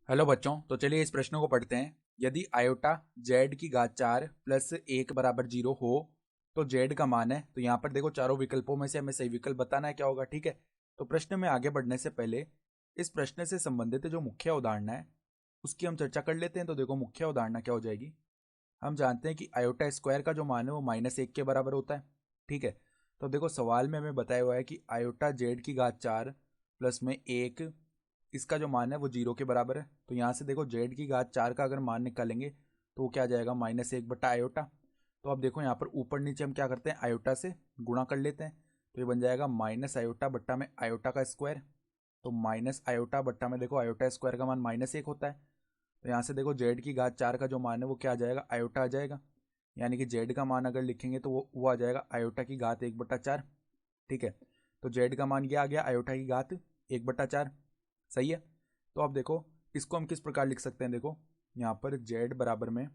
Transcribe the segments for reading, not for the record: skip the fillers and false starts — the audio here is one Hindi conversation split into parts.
हेलो बच्चों, तो चलिए इस प्रश्न को पढ़ते हैं। यदि आयोटा जेड की घात 4 प्लस 1 बराबर 0 हो तो जेड का मान है। तो यहाँ पर देखो, चारों विकल्पों में से हमें सही विकल्प बताना है क्या होगा। ठीक है, तो प्रश्न में आगे बढ़ने से पहले इस प्रश्न से संबंधित जो मुख्य अवधारणा है उसकी हम चर्चा कर लेते हैं। तो देखो, मुख्य अवधारणा क्या हो जाएगी। हम जानते हैं कि आयोटा स्क्वायर का जो मान है वो -1 के बराबर होता है। ठीक है, तो देखो सवाल में हमें बताया हुआ है कि आयोटा जेड की घात 4 प्लस में 1, इसका जो मान है वो 0 के बराबर है। तो यहाँ से देखो, जेड की घात 4 का अगर मान निकालेंगे तो वो क्या आ जाएगा, -1 बटा आयोटा। तो अब देखो यहाँ पर ऊपर नीचे हम क्या करते हैं, आयोटा से गुणा कर लेते हैं। तो ये बन जाएगा माइनस आयोटा बट्टा में आयोटा का स्क्वायर। तो माइनस आयोटा बट्टा में देखो आयोटा स्क्वायर का मान -1 होता है। तो यहाँ से देखो, जेड की घात 4 का जो मान है वो क्या आ जाएगा, आयोटा आ जाएगा। यानी कि जेड का मान अगर लिखेंगे तो वो आ जाएगा आयोटा की घात 1/4। ठीक है, तो जेड का मान क्या आ गया, आयोटा की घात 1/4। सही है। तो अब देखो, इसको हम किस प्रकार लिख सकते हैं। देखो यहाँ पर जेड बराबर में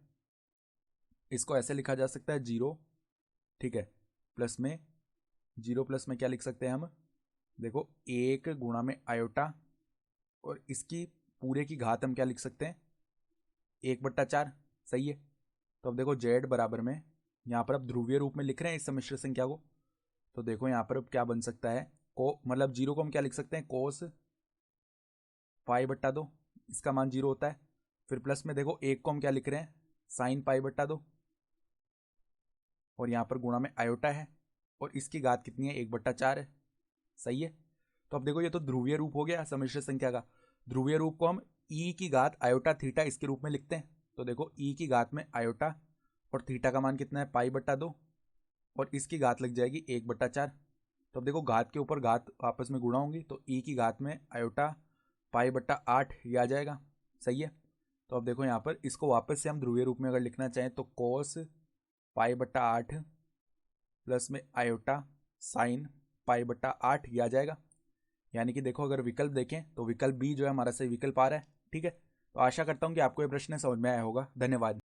इसको ऐसे लिखा जा सकता है 0। ठीक है, प्लस में 0 प्लस में क्या लिख सकते हैं हम, देखो 1 गुणा में आयोटा, और इसकी पूरे की घात हम क्या लिख सकते हैं, 1/4। सही है। तो अब देखो, जेड बराबर में यहाँ पर अब ध्रुवीय रूप में लिख रहे हैं इस सम्मिश्र संख्या को। तो देखो यहाँ पर अब क्या बन सकता है, को मतलब 0 को हम क्या लिख सकते हैं, कोस पाई/2, इसका मान 0 होता है। फिर प्लस में देखो 1 को हम क्या लिख रहे हैं, साइन पाई/2, और यहाँ पर गुणा में आयोटा है, और इसकी घात कितनी है, 1/4 है। सही है। तो अब देखो, ये तो ध्रुवीय रूप हो गया सम्मिश्र संख्या का। ध्रुवीय रूप को हम ई की घात आयोटा थीटा इसके रूप में लिखते हैं। तो देखो, ई की घात में आयोटा और थीटा का मान कितना है, पाई/2, और इसकी घात लग जाएगी 1/4। तो अब देखो, घात के ऊपर घात आपस में गुणा होंगी, तो ई की घात में आयोटा पाई/8 ये आ जाएगा। सही है। तो अब देखो, यहाँ पर इसको वापस से हम ध्रुवीय रूप में अगर लिखना चाहें तो कोस पाई/8 प्लस में आयोटा साइन पाई/8 ये आ जाएगा। यानी कि देखो, अगर विकल्प देखें तो विकल्प बी जो है हमारा सही विकल्प आ रहा है। ठीक है, तो आशा करता हूँ कि आपको ये प्रश्न समझ में आया होगा। धन्यवाद।